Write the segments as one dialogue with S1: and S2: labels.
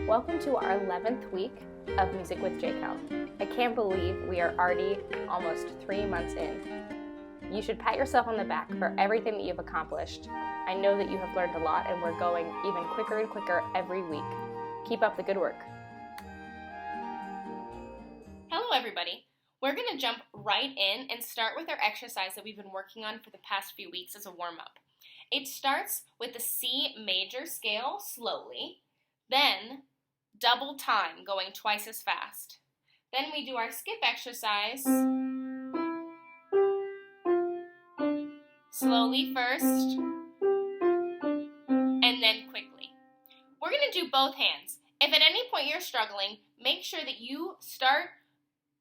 S1: Welcome to our 11th week of Music with JCAL. I can't believe we are already almost 3 months in. You should pat yourself on the back for everything that you've accomplished. I know that you have learned a lot and we're going even quicker and quicker every week. Keep up the good work.
S2: Hello everybody. We're going to jump right in and start with our exercise that we've been working on for the past few weeks as a warm-up. It starts with the C major scale slowly, then double time going twice as fast. Then we do our skip exercise, slowly first, and then quickly. We're going to do both hands. If at any point you're struggling, make sure that you start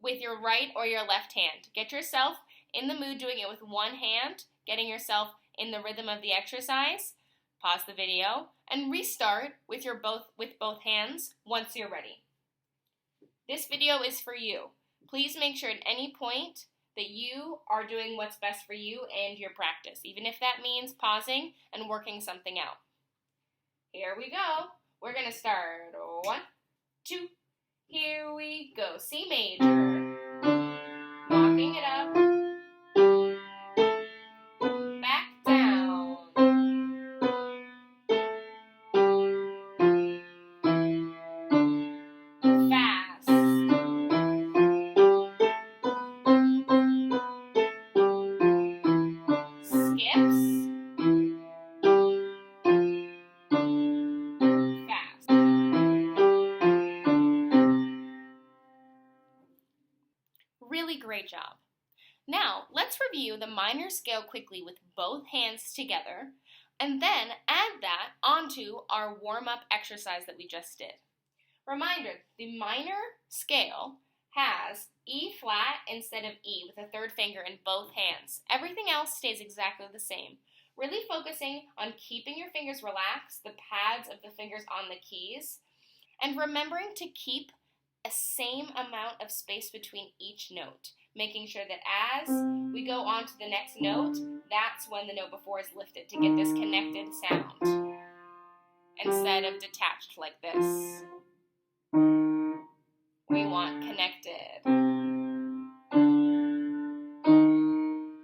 S2: with your right or your left hand. Get yourself in the mood doing it with one hand, getting yourself in the rhythm of the exercise. Pause the video and restart with both hands once you're ready. This video is for you. Please make sure at any point that you are doing what's best for you and your practice, even if that means pausing and working something out. Here we go. We're going to start 1, 2, here we go. C major, walking it up, back down, fast, skips, fast. Really great job. Now, let's review the minor scale quickly with both hands together, and then add that onto our warm-up exercise that we just did. Reminder, the minor scale has E flat instead of E with a third finger in both hands. Everything else stays exactly the same. Really focusing on keeping your fingers relaxed, the pads of the fingers on the keys, and remembering to keep a same amount of space between each note, making sure that as we go on to the next note, that's when the note before is lifted to get this connected sound instead of detached like this. We want connected.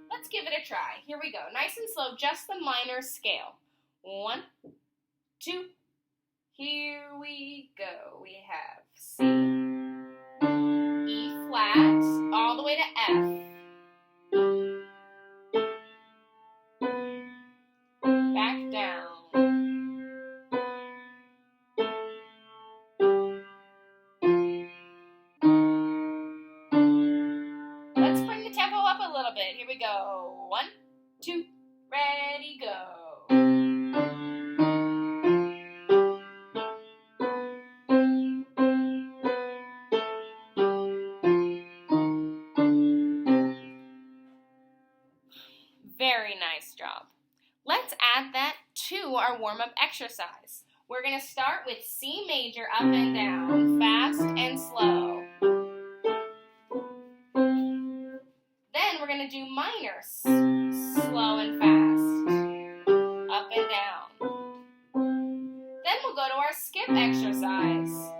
S2: Let's give it a try. Here we go. Nice and slow, just the minor scale. 1, 2, here we go. We have C, E flat, all the way to F. Back down. Let's bring the tempo up a little bit. Here we go. 1, 2, ready, go. Very nice job. Let's add that to our warm-up exercise. We're going to start with C major up and down, fast and slow. Then we're going to do minor, slow and fast, up and down. Then we'll go to our skip exercise.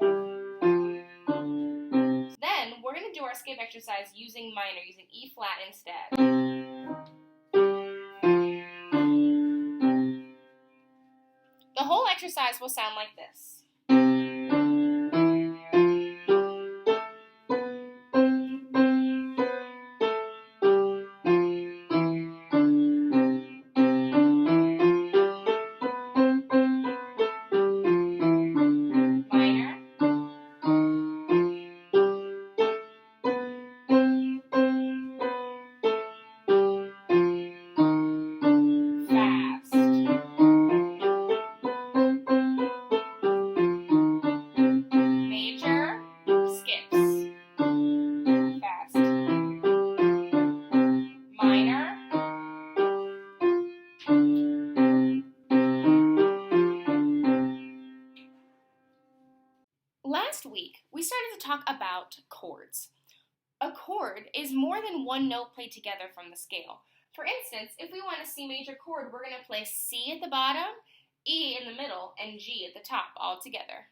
S2: Then we're going to do our skip exercise using minor, using E flat instead. The whole exercise will sound like this. Minor. Fast. Major, skips. Fast. Minor. Last week, we started to talk about chords. A chord is more than one note played together from the scale. For instance, if we want a C major chord, we're going to place C at the bottom, E in the middle, and G at the top all together.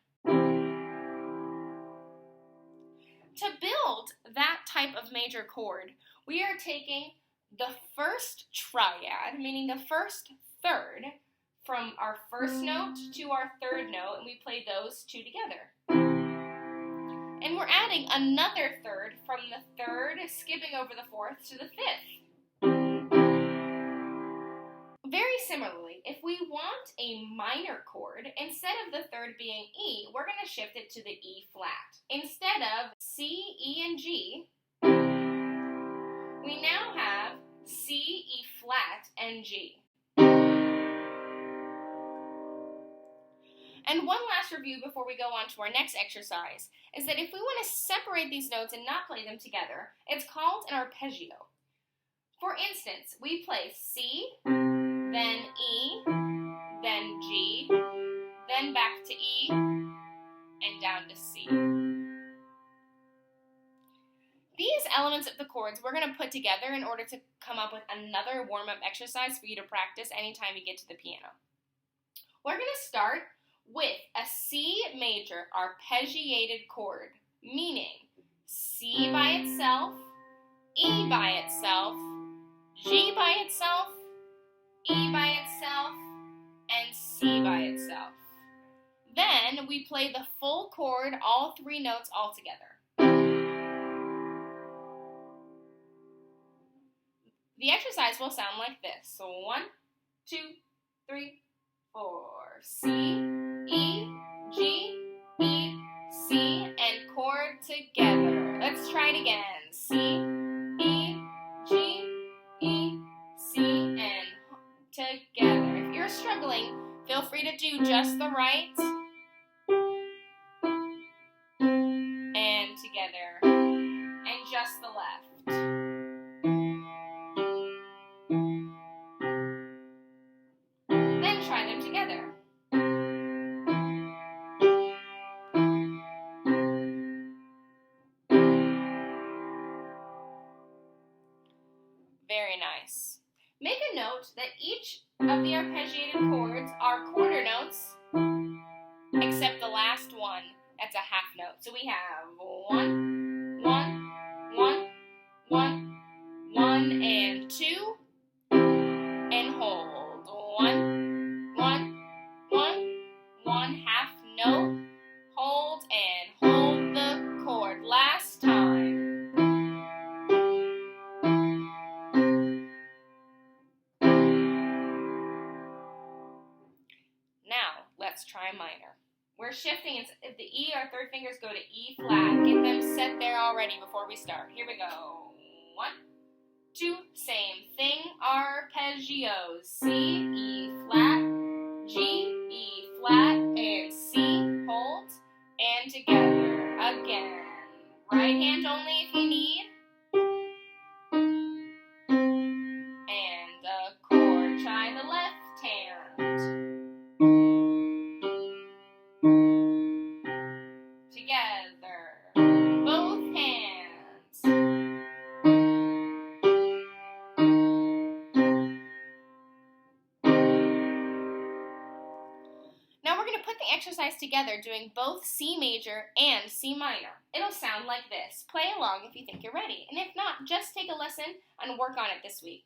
S2: To build that type of major chord, we are taking the first triad, meaning the first third, from our first note to our third note, and we play those two together. And we're adding another third from the third, skipping over the fourth to the fifth. Very similarly, if we want a minor chord, instead of the third being E, we're going to shift it to the E flat. Instead of C, E, and G, we now have C, E flat, and G. And one last review before we go on to our next exercise is that if we want to separate these notes and not play them together, it's called an arpeggio. For instance, we play C, then E, then G, then back to E, and down to C. These elements of the chords we're going to put together in order to come up with another warm-up exercise for you to practice anytime you get to the piano. We're going to start with a C major arpeggiated chord, meaning C by itself, E by itself, G by itself, E by itself, and C by itself. Then we play the full chord, all three notes all together. The exercise will sound like this. So 1, 2, 3, 4. C, E, G, E, C, and chord together. Let's try it again. C, E, G, E, C, and together. If you're struggling, feel free to do just the right and together, and just the left. Then try them together. Very nice. Make a note that each of the arpeggiated chords are quarter notes, except the last one, that's a half note. So we have 1, 1, 1, 1, 1, and 2, and hold. 1, 1, 1, 1, half note, hold, and hold the chord. Last time. Now, let's try minor. We're shifting, if the E, our third fingers go to E flat. Get them set there already before we start. Here we go. 1, 2, same thing, arpeggios. C, E flat, G, E flat, and C, hold, and together. Again. Right hand only if you need. And the chord. Try the left hand. Together, both hands. Now we're going to put the exercise together doing both C major and C minor. It'll sound like this. Play along if you think you're ready, and if not, just take a lesson and work on it this week.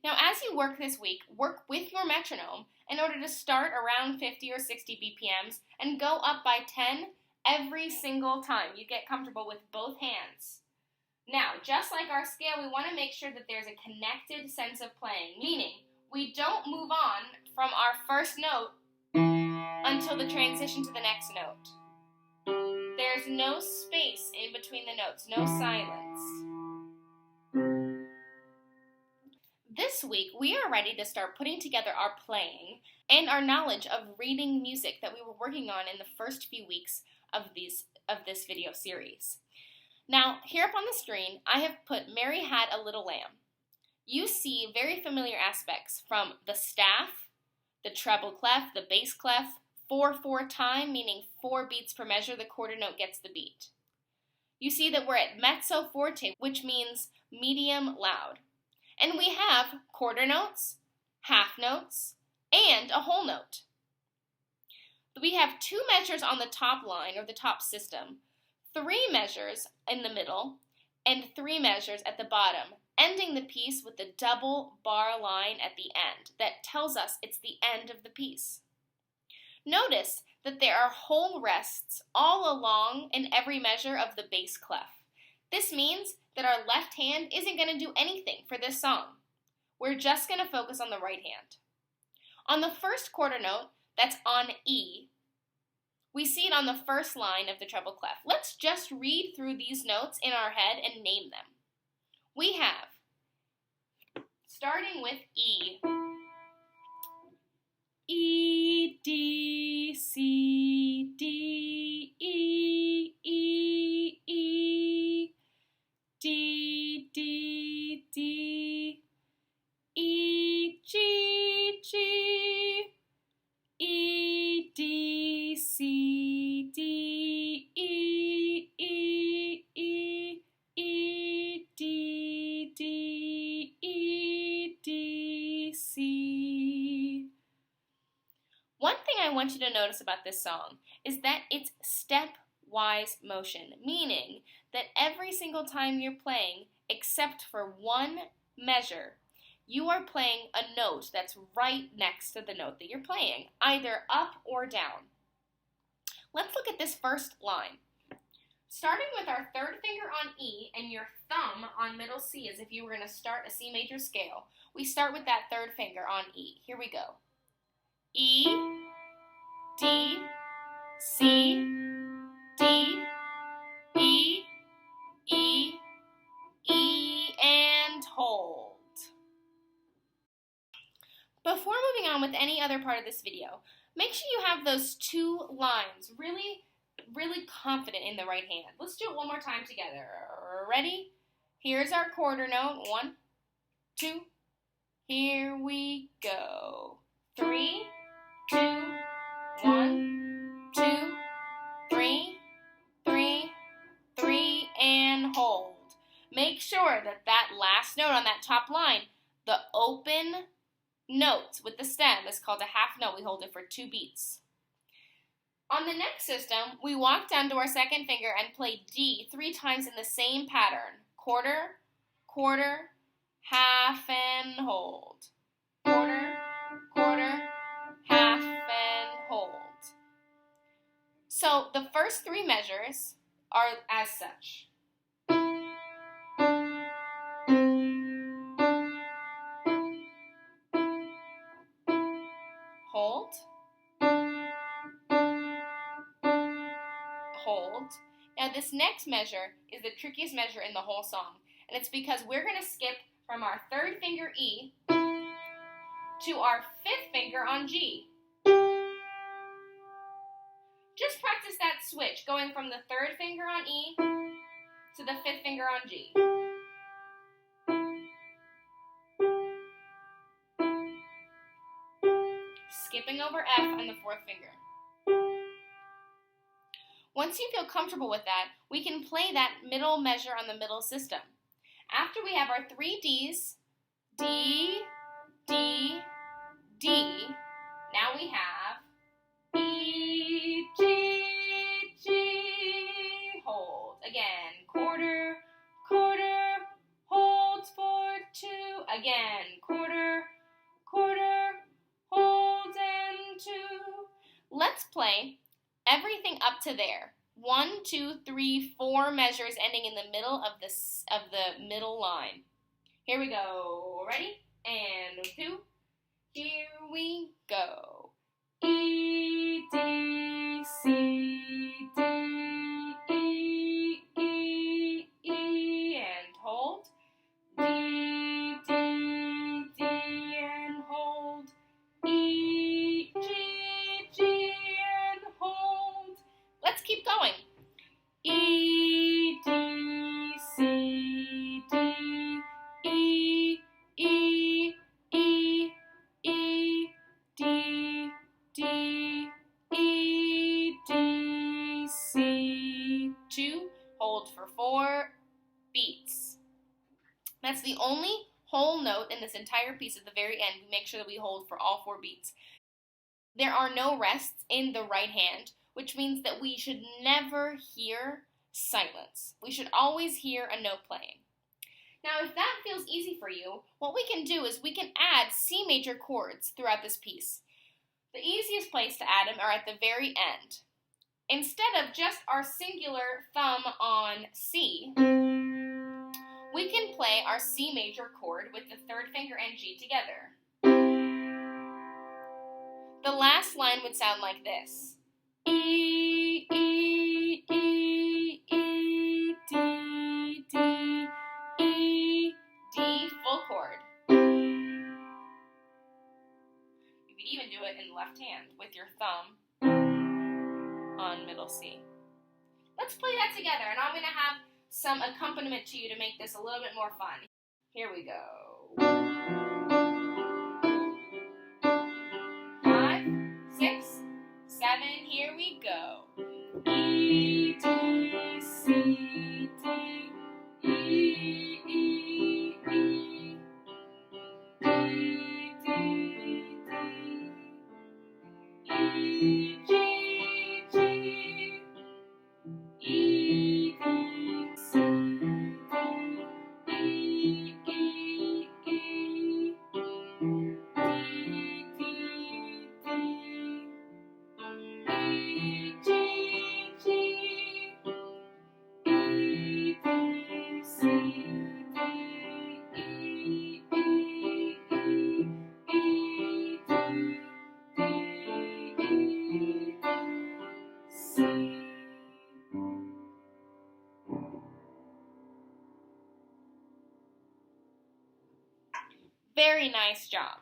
S2: Now, as you work this week, work with your metronome in order to start around 50 or 60 BPMs and go up by 10 every single time you get comfortable with both hands. Now, just like our scale, we want to make sure that there's a connected sense of playing, meaning we don't move on from our first note until the transition to the next note. There's no space in between the notes, no silence. This week, we are ready to start putting together our playing and our knowledge of reading music that we were working on in the first few weeks of this video series. Now, here up on the screen, I have put Mary Had a Little Lamb. You see very familiar aspects from the staff the treble clef, the bass clef, 4/4 time, meaning 4 beats per measure, the quarter note gets the beat. You see that we're at mezzo forte, which means medium loud. And we have quarter notes, half notes, and a whole note. We have 2 measures on the top line, or the top system, 3 measures in the middle, and 3 measures at the bottom, ending the piece with the double bar line at the end that tells us it's the end of the piece. Notice that there are whole rests all along in every measure of the bass clef. This means that our left hand isn't going to do anything for this song. We're just going to focus on the right hand. On the first quarter note, that's on E, we see it on the first line of the treble clef. Let's just read through these notes in our head and name them. We have, starting with E, E, D, C, D, E, E, E, D, D, D, E, G, G, E, D, C, D, E, E, E, E, D, D, E, D, C. One thing I want you to notice about this song is that it's stepwise motion, meaning that every single time you're playing, except for one measure, you are playing a note that's right next to the note that you're playing, either up or down. Let's look at this first line. Starting with our third finger on E and your thumb on middle C, as if you were going to start a C major scale, we start with that third finger on E. Here we go. E, D, C, D, E, E, E, and hold. Before moving on with any other part of this video, make sure you have those 2 lines really confident in the right hand. Let's do it one more time together. Ready? Here's our quarter note. 1, 2, here we go. 3, 2, 1, 2, 3, 3, 3, and hold. Make sure that that last note on that top line, the open note with the stem, is called a half note. We hold it for 2 beats. On the next system, we walk down to our second finger and play D 3 times in the same pattern. Quarter, quarter, half, and hold. Quarter, quarter, half, and hold. So the first 3 measures are as such. Hold, hold. Now this next measure is the trickiest measure in the whole song, and it's because we're going to skip from our third finger E to our 5th finger on G. Just practice that switch, going from the third finger on E to the 5th finger on G. Skipping over F on the 4th finger. Once you feel comfortable with that, we can play that middle measure on the middle system. After we have our 3 Ds, D, D, D, now we have E, G, G, hold. Again, quarter, quarter, holds for 2. Again, quarter, quarter, hold, and 2. Let's play everything up to there. 1, 2, 3, 4 measures ending in the middle of the middle line. Here we go. Ready? And 2. Here we go. E, D, C, D, E, E, E, and hold. D, D, D, and hold. E, G, G, and hold. Let's keep going. E, D, C, D, E, E, E, E, D, hold for 4 beats. That's the only whole note in this entire piece. At the very end, we make sure that we hold for all 4 beats. There are no rests in the right hand, which means that we should never hear silence. We should always hear a note playing. Now, if that feels easy for you, what we can do is we can add C major chords throughout this piece. The easiest place to add them are at the very end. Instead of just our singular thumb on C, we can play our C major chord with the 3rd finger and G together. The last line would sound like this. E, E, E, E, D, D, E, D, full chord. You could even do it in the left hand with your thumb on middle C. Let's play that together, and I'm going to have some accompaniment to you to make this a little bit more fun. Here we go. 5, 6, 7, here we go. E, D, C, D, E, E, E, D, D, D, E, G, G, E, D, C, D, E, E, E, D, D, D, E, G, G, E, D, C, D, E, E, E, E, D, D, C. Very nice job.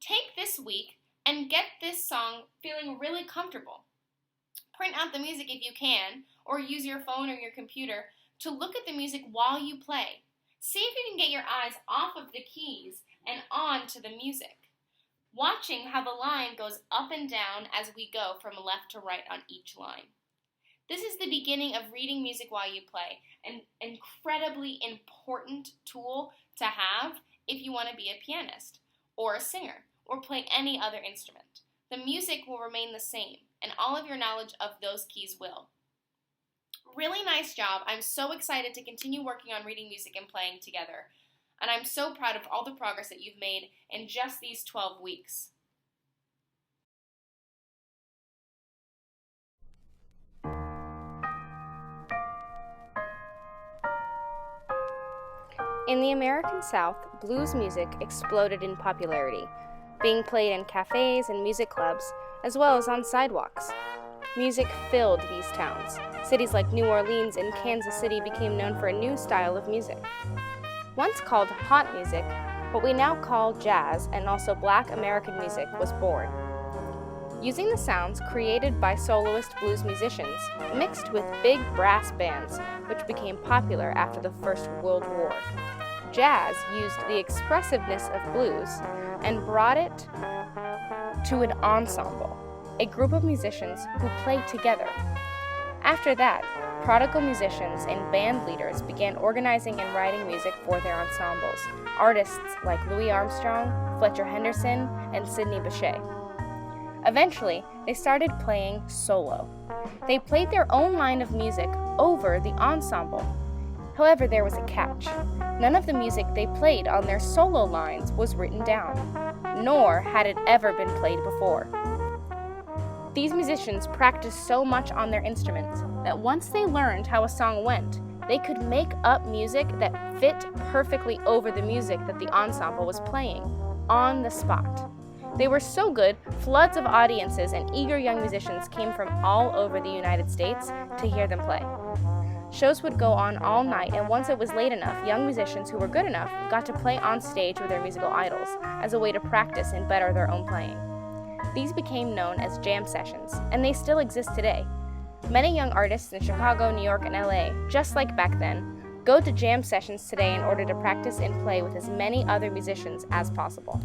S2: Take this week and get this song feeling really comfortable. Print out the music if you can, or use your phone or your computer to look at the music while you play. See if you can get your eyes off of the keys and on to the music, watching how the line goes up and down as we go from left to right on each line. This is the beginning of reading music while you play, an incredibly important tool to have if you want to be a pianist or a singer or play any other instrument. The music will remain the same, and all of your knowledge of those keys will. Really nice job. I'm so excited to continue working on reading music and playing together, and I'm so proud of all the progress that you've made in just these 12 weeks.
S1: In the American South, blues music exploded in popularity, being played in cafes and music clubs, as well as on sidewalks. Music filled these towns. Cities like New Orleans and Kansas City became known for a new style of music. Once called hot music, what we now call jazz and also Black American music was born. Using the sounds created by soloist blues musicians, mixed with big brass bands, which became popular after the First World War. Jazz used the expressiveness of blues and brought it to an ensemble, a group of musicians who play together. After that, prodigal musicians and band leaders began organizing and writing music for their ensembles, artists like Louis Armstrong, Fletcher Henderson, and Sidney Bechet. Eventually, they started playing solo. They played their own line of music over the ensemble. However, there was a catch. None of the music they played on their solo lines was written down, nor had it ever been played before. These musicians practiced so much on their instruments that once they learned how a song went, they could make up music that fit perfectly over the music that the ensemble was playing, on the spot. They were so good, floods of audiences and eager young musicians came from all over the United States to hear them play. Shows would go on all night, and once it was late enough, young musicians who were good enough got to play on stage with their musical idols as a way to practice and better their own playing. These became known as jam sessions, and they still exist today. Many young artists in Chicago, New York, and LA, just like back then, go to jam sessions today in order to practice and play with as many other musicians as possible.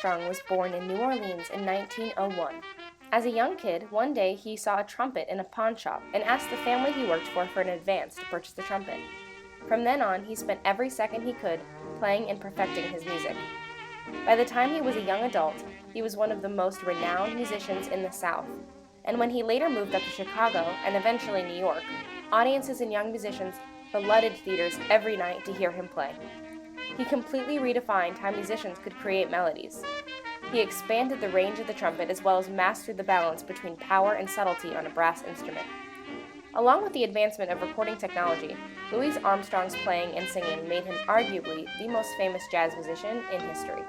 S1: Armstrong was born in New Orleans in 1901. As a young kid, one day he saw a trumpet in a pawn shop and asked the family he worked for an advance to purchase the trumpet. From then on, he spent every second he could playing and perfecting his music. By the time he was a young adult, he was one of the most renowned musicians in the South. And when he later moved up to Chicago and eventually New York, audiences and young musicians flooded theaters every night to hear him play. He completely redefined how musicians could create melodies. He expanded the range of the trumpet as well as mastered the balance between power and subtlety on a brass instrument. Along with the advancement of recording technology, Louis Armstrong's playing and singing made him arguably the most famous jazz musician in history.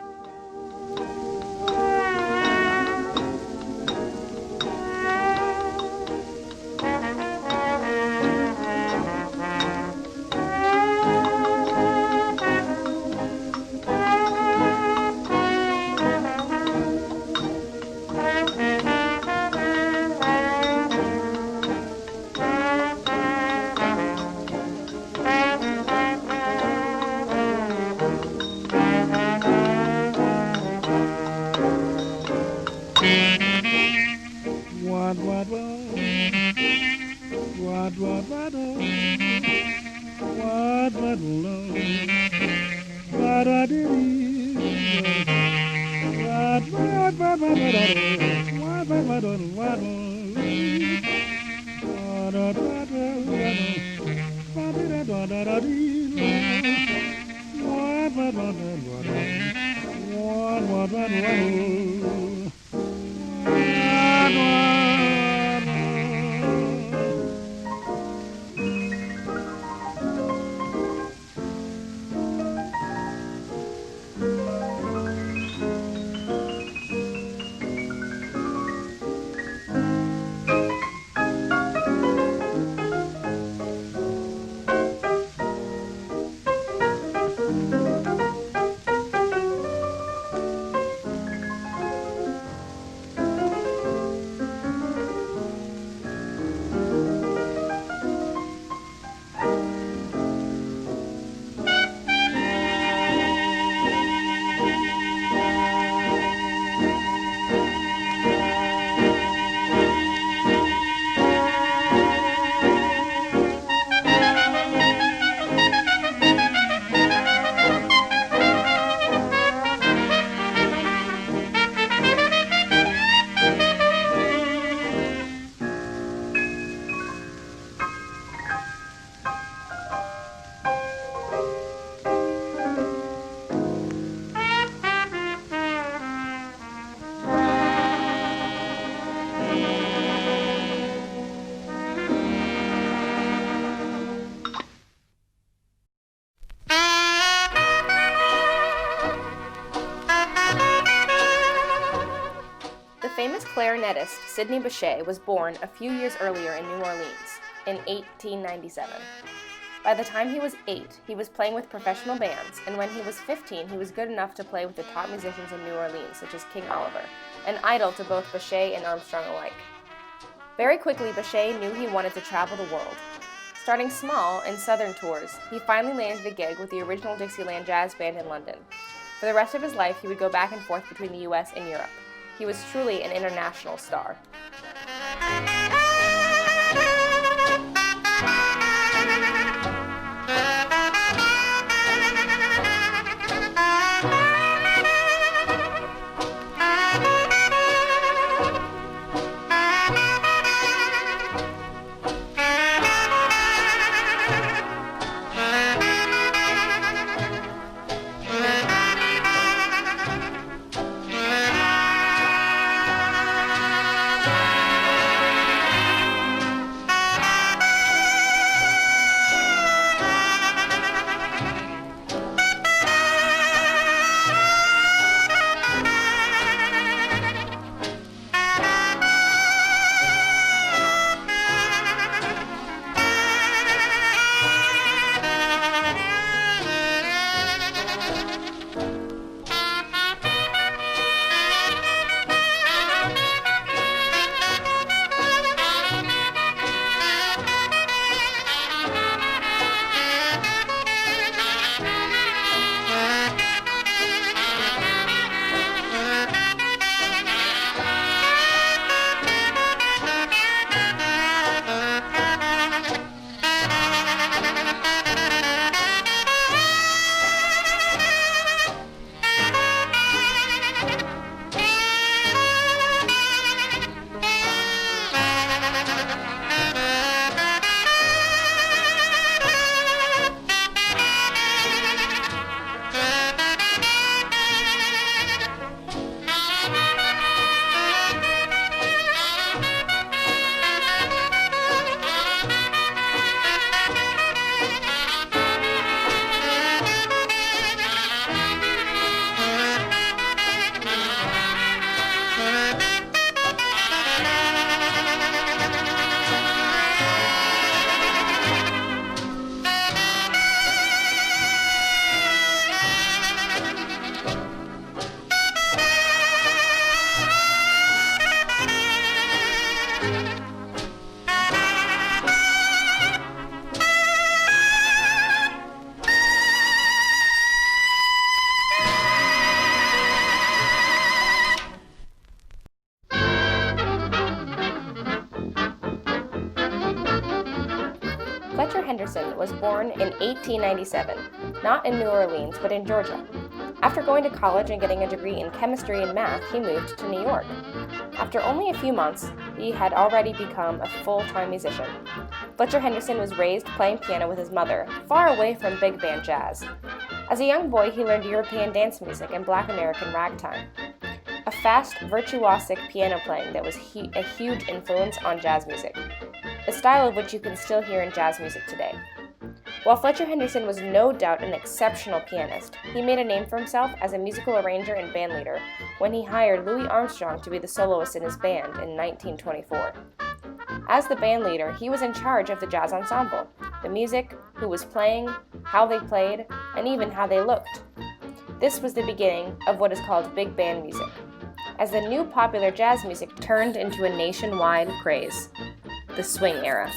S1: Clarinetist Sidney Bechet was born a few years earlier in New Orleans in 1897. By the time he was 8, he was playing with professional bands, and when he was 15, he was good enough to play with the top musicians in New Orleans, such as King Oliver, an idol to both Bechet and Armstrong alike. Very quickly, Bechet knew he wanted to travel the world. Starting small in southern tours, he finally landed a gig with the original Dixieland Jazz Band in London. For the rest of his life, he would go back and forth between the US and Europe. He was truly an international star. Henderson was born in 1897, not in New Orleans, but in Georgia. After going to college and getting a degree in chemistry and math, he moved to New York. After only a few months, he had already become a full-time musician. Fletcher Henderson was raised playing piano with his mother, far away from big band jazz. As a young boy, he learned European dance music and Black American ragtime, a fast, virtuosic piano playing that was a huge influence on jazz music, a style of which you can still hear in jazz music today. While Fletcher Henderson was no doubt an exceptional pianist, he made a name for himself as a musical arranger and bandleader when he hired Louis Armstrong to be the soloist in his band in 1924. As the bandleader, he was in charge of the jazz ensemble, the music, who was playing, how they played, and even how they looked. This was the beginning of what is called big band music, as the new popular jazz music turned into a nationwide craze, the swing era.